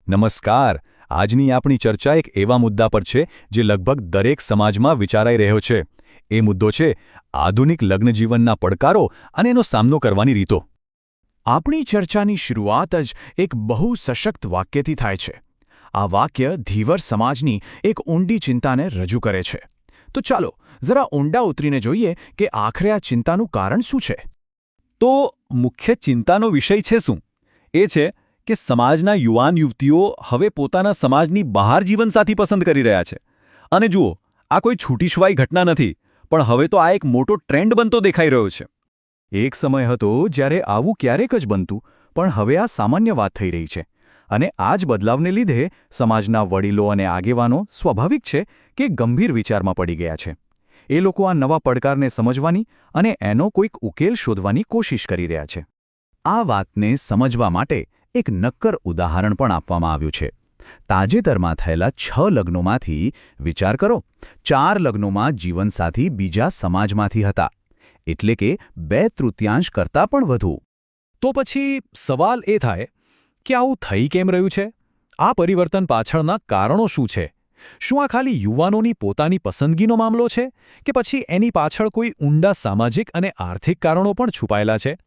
નમસ્કાર. આજની આપણી ચર્ચા એક એવા મુદ્દા પર છે જે લગભગ દરેક સમાજમાં વિચારાઈ રહ્યો છે. એ મુદ્દો છે આધુનિક લગ્નજીવનના પડકારો અને એનો સામનો કરવાની રીતો. આપણી ચર્ચાની શરૂઆત જ એક બહુ સશક્ત વાક્યથી થાય છે. આ વાક્ય ધીવર સમાજની એક ઊંડી ચિંતાને રજૂ કરે છે. તો ચાલો જરા ઊંડા ઉતરીને જોઈએ કે આખરે આ ચિંતાનું કારણ શું છે. તો મુખ્ય ચિંતાનો વિષય છે શું? એ છે કે સમાજના યુવાન યુવતીઓ હવે પોતાના સમાજની બહાર જીવનસાથી પસંદ કરી રહ્યા છે. અને જુઓ, આ કોઈ છૂટીછવાઈ ઘટના નથી, પણ હવે તો આ એક મોટો ટ્રેન્ડ બનતો દેખાઈ રહ્યો છે. એક સમય હતો જ્યારે આવું ક્યારેક જ બનતું, પણ હવે આ સામાન્ય વાત થઈ રહી છે. અને આ જ બદલાવને લીધે સમાજના વડીલો અને આગેવાનો સ્વાભાવિક છે કે ગંભીર વિચારમાં પડી ગયા છે. એ લોકો આ નવા પડકારને સમજવાની અને એનો કોઈક ઉકેલ શોધવાની કોશિશ કરી રહ્યા છે. આ વાતને સમજવા માટે એક નક્કર ઉદાહરણ પણ આપવામાં આવ્યું છે. તાજેતરમાં થયેલા 6 લગ્નોમાંથી વિચાર કરો, 4 લગ્નોમાં જીવનસાથી બીજા સમાજમાંથી હતા. એટલે કે 2/3 કરતાં પણ વધુ. તો પછી સવાલ એ થાય કે આવું થઈ કેમ રહ્યું છે? આ પરિવર્તન પાછળના કારણો શું છે? શું આ ખાલી યુવાનોની પોતાની પસંદગીનો મામલો છે કે પછી એની પાછળ કોઈ ઊંડા સામાજિક અને આર્થિક કારણો પણ છુપાયેલા છે?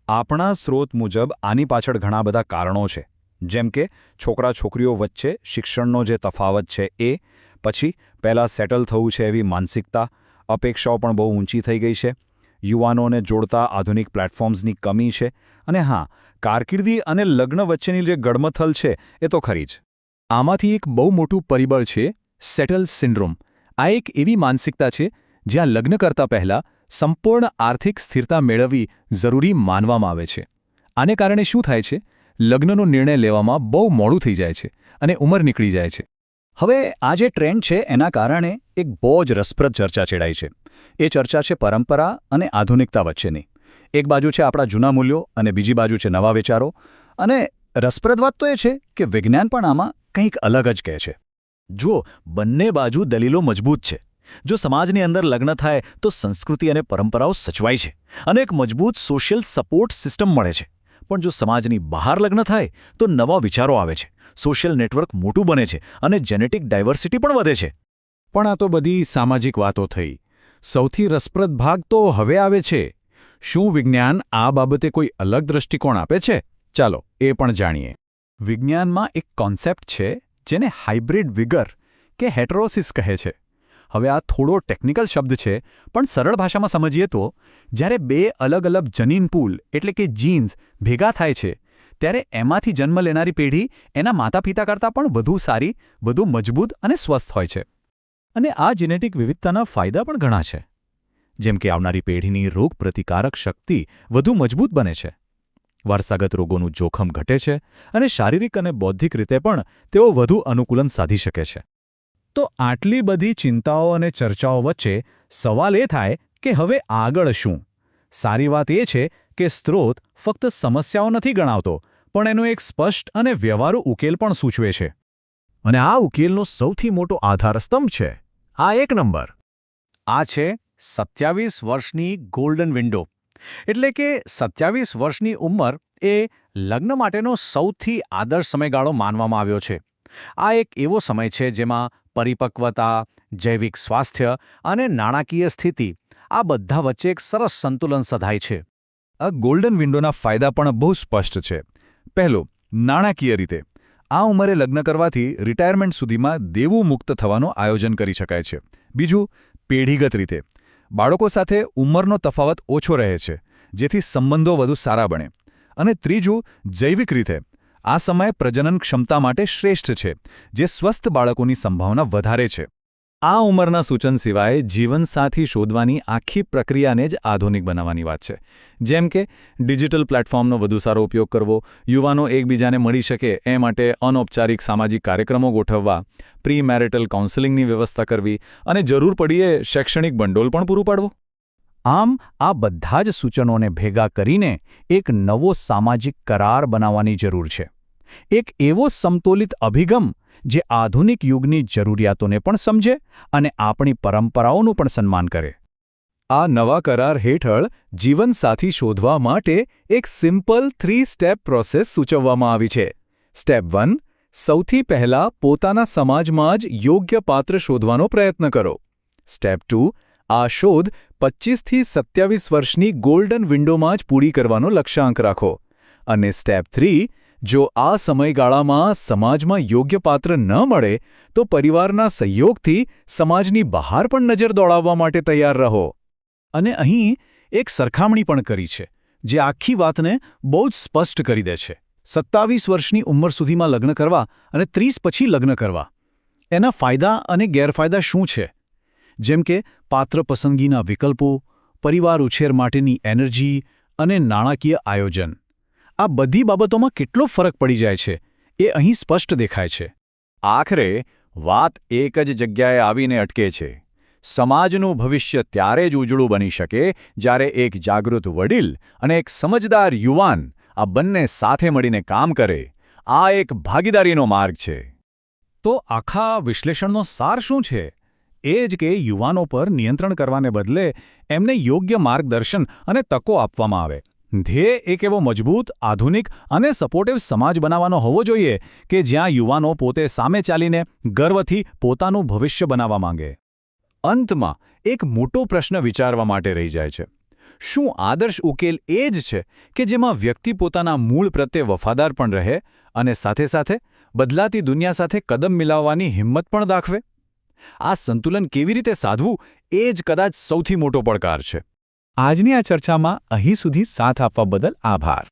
આપણા સ્રોત મુજબ આની પાછળ ઘણા બધા કારણો છે. જેમ કે છોકરા-છોકરીઓ વચ્ચે શિક્ષણનો જે તફાવત છે એ, પછી પહેલાં સેટલ થવું છે એવી માનસિકતા, અપેક્ષાઓ પણ બહુ ઊંચી થઈ ગઈ છે, યુવાનોને જોડતા આધુનિક પ્લેટફોર્મ્સની કમી છે, અને હા, કારકિર્દી અને લગ્ન વચ્ચેની જે ગડમથલ છે એ તો ખરી જ. આમાંથી એક બહુ મોટું પરિબળ છે સેટલ સિન્ડ્રોમ. આ એક એવી માનસિકતા છે જ્યાં લગ્ન કરતા પહેલાં સંપૂર્ણ આર્થિક સ્થિરતા મેળવવી જરૂરી માનવામાં આવે છે. આને કારણે શું થાય છે? લગ્નનો નિર્ણય લેવામાં બહુ મોડું થઈ જાય છે અને ઉંમર નીકળી જાય છે. હવે આ જે ટ્રેન્ડ છે એના કારણે એક બહુ જ રસપ્રદ ચર્ચા છેડાઈ છે. એ ચર્ચા છે પરંપરા અને આધુનિકતા વચ્ચેની. એક બાજુ છે આપણા જૂના મૂલ્યો અને બીજી બાજુ છે નવા વિચારો. અને રસપ્રદ વાત તો એ છે કે વિજ્ઞાન પણ આમાં કંઈક અલગ જ કહે છે. જુઓ, બંને બાજુ દલીલો મજબૂત છે. જો સમાજની અંદર લગ્ન થાય તો સંસ્કૃતિ અને પરંપરાઓ સચવાય છે અને એક મજબૂત સોશિયલ સપોર્ટ સિસ્ટમ મળે છે. પણ જો સમાજની બહાર લગ્ન થાય તો નવા વિચારો આવે છે, સોશિયલ નેટવર્ક મોટું બને છે અને જેનેટિક ડાયવર્સિટી પણ વધે છે. પણ આ તો બધી સામાજિક વાતો થઈ. સૌથી રસપ્રદ ભાગ તો હવે આવે છે. શું વિજ્ઞાન આ બાબતે કોઈ અલગ દૃષ્ટિકોણ આપે છે? ચાલો એ પણ જાણીએ. વિજ્ઞાનમાં એક કોન્સેપ્ટ છે જેને હાઇબ્રિડ વિગર કે હેટરોસિસ કહે છે. હવે આ થોડો ટેકનિકલ શબ્દ છે, પણ સરળ ભાષામાં સમજીએ તો જ્યારે 2 અલગ અલગ જનીન પૂલ એટલે કે જીન્સ ભેગા થાય છે ત્યારે એમાંથી જન્મ લેનારી પેઢી એના માતા-પિતા કરતાં પણ વધુ સારી, વધુ મજબૂત અને સ્વસ્થ હોય છે. અને આ જેનેટિક વિવિધતાના ફાયદા પણ ઘણા છે. જેમ કે આવનારી પેઢીની રોગપ્રતિકારક શક્તિ વધુ મજબૂત બને છે, વારસાગત રોગોનું જોખમ ઘટે છે અને શારીરિક અને બૌદ્ધિક રીતે પણ તેઓ વધુ અનુકૂલન સાધી શકે છે. તો આટલી બધી ચિંતાઓ અને ચર્ચાઓ વચ્ચે સવાલ એ થાય કે હવે આગળ શું? સારી વાત એ છે કે સ્ત્રોત ફક્ત સમસ્યાઓ નથી ગણાવતો, પણ એનો એક સ્પષ્ટ અને વ્યવહારુ ઉકેલ પણ સૂચવે છે. અને આ ઉકેલનો સૌથી મોટો આધારસ્તંભ છે આ એક નંબર. આ છે 27 વર્ષની ગોલ્ડન વિન્ડો. એટલે કે 27 વર્ષની ઉંમર એ લગ્ન માટેનો સૌથી આદર્શ સમયગાળો માનવામાં આવ્યો છે. આ એક એવો સમય છે જેમાં પરિપક્વતા, જૈવિક સ્વાસ્થ્ય અને નાણાકીય સ્થિતિ આ બધા વચ્ચે એક સરસ સંતુલન સધાય છે. આ ગોલ્ડન વિન્ડોના ફાયદા પણ બહુ સ્પષ્ટ છે. પહેલું, નાણાકીય રીતે. આ ઉંમરે લગ્ન કરવાથી રિટાયરમેન્ટ સુધીમાં દેવું મુક્ત થવાનું આયોજન કરી શકાય છે. બીજું, પેઢીગત રીતે. બાળકો સાથે ઉંમરનો તફાવત ઓછો રહે છે, જેથી સંબંધો વધુ સારા બને. અને ત્રીજું, જૈવિક રીતે. આ સમય પ્રજનન ક્ષમતા માટે શ્રેષ્ઠ છે, જે સ્વસ્થ બાળકોની સંભાવના વધારે છે. આ ઉંમરના સૂચન સિવાય જીવનસાથી શોધવાની આખી પ્રક્રિયાને જ આધુનિક બનાવવાની વાત છે. જેમ કે ડિજિટલ પ્લેટફોર્મનો વધુ સારો ઉપયોગ કરવો, યુવાનો એકબીજાને મળી શકે એ માટે અનૌપચારિક સામાજિક કાર્યક્રમો ગોઠવવા, પ્રી મેરિટલ કાઉન્સેલિંગની વ્યવસ્થા કરવી અને જરૂર પડીએ શૈક્ષણિક ભંડોળ પણ પૂરું પાડવું. આમ આ બધા જ સૂચનોને ભેગા કરીને એક નવો સામાજિક કરાર બનાવવાની જરૂર છે. એક એવો સમતોલિત અભિગમ જે આધુનિક યુગની જરૂરિયાતોને પણ સમજે અને આપણી પરંપરાઓનું પણ સન્માન કરે. આ નવા કરાર હેઠળ જીવનસાથી શોધવા માટે એક સિમ્પલ 3 સ્ટેપ પ્રોસેસ સૂચવવામાં આવી છે. સ્ટેપ 1, સૌથી પહેલા પોતાના સમાજમાં જ યોગ્ય પાત્ર શોધવાનો પ્રયત્ન કરો. સ્ટેપ 2 આ શોધ 25થી 27 વર્ષની ગોલ્ડન વિન્ડોમાં જ પૂરી કરવાનો લક્ષ્યાંક રાખો. અને સ્ટેપ 3 જો આ સમયગાળામાં સમાજમાં યોગ્ય પાત્ર ન મળે તો પરિવારના સહયોગથી સમાજની બહાર પણ નજર દોડાવવા માટે તૈયાર રહો. અને અહીં એક સરખામણી પણ કરી છે જે આખી વાતને બહુ જ સ્પષ્ટ કરી દે છે. 27 વર્ષની ઉંમર સુધીમાં લગ્ન કરવા અને 30 પછી લગ્ન કરવા એના ફાયદા અને ગેરફાયદા શું છે? જેમ કે પાત્ર પસંદગીના વિકલ્પો, પરિવાર ઉછેર માટેની એનર્જી અને નાણાકીય આયોજન. આ બધી બાબતોમાં કેટલો ફરક પડી જાય છે એ અહીં સ્પષ્ટ દેખાય છે. આખરે વાત એક જ જગ્યાએ આવીને અટકે છે. સમાજનું ભવિષ્ય ત્યારે જ ઉજળું બની શકે જ્યારે એક જાગૃત વડીલ અને એક સમજદાર યુવાન આ બંને સાથે મળીને કામ કરે. આ એક ભાગીદારીનો માર્ગ છે. તો આખા વિશ્લેષણનો સાર શું છે? એ જ કે યુવાનો પર નિયંત્રણ કરવાને બદલે એમને યોગ્ય માર્ગદર્શન અને તકો આપવામાં આવે. ધ્યેય એક એવો મજબૂત, આધુનિક અને સપોર્ટિવ સમાજ બનાવવાનો હોવો જોઈએ કે જ્યાં યુવાનો પોતે સામે ચાલીને ગર્વથી પોતાનું ભવિષ્ય બનાવવા માંગે. અંતમાં એક મોટો પ્રશ્ન વિચારવા માટે રહી જાય છે. શું આદર્શ ઉકેલ એ જ છે કે જેમાં વ્યક્તિ પોતાના મૂળ પ્રત્યે વફાદાર પણ રહે અને સાથે સાથે બદલાતી દુનિયા સાથે કદમ મિલાવવાની હિંમત પણ દાખવે? આ સંતુલન કેવી રીતે સાધવું એ જ કદાચ સૌથી મોટો પડકાર છે. આજની આ ચર્ચામાં અહીં સુધી સાથ આપવા બદલ આભાર.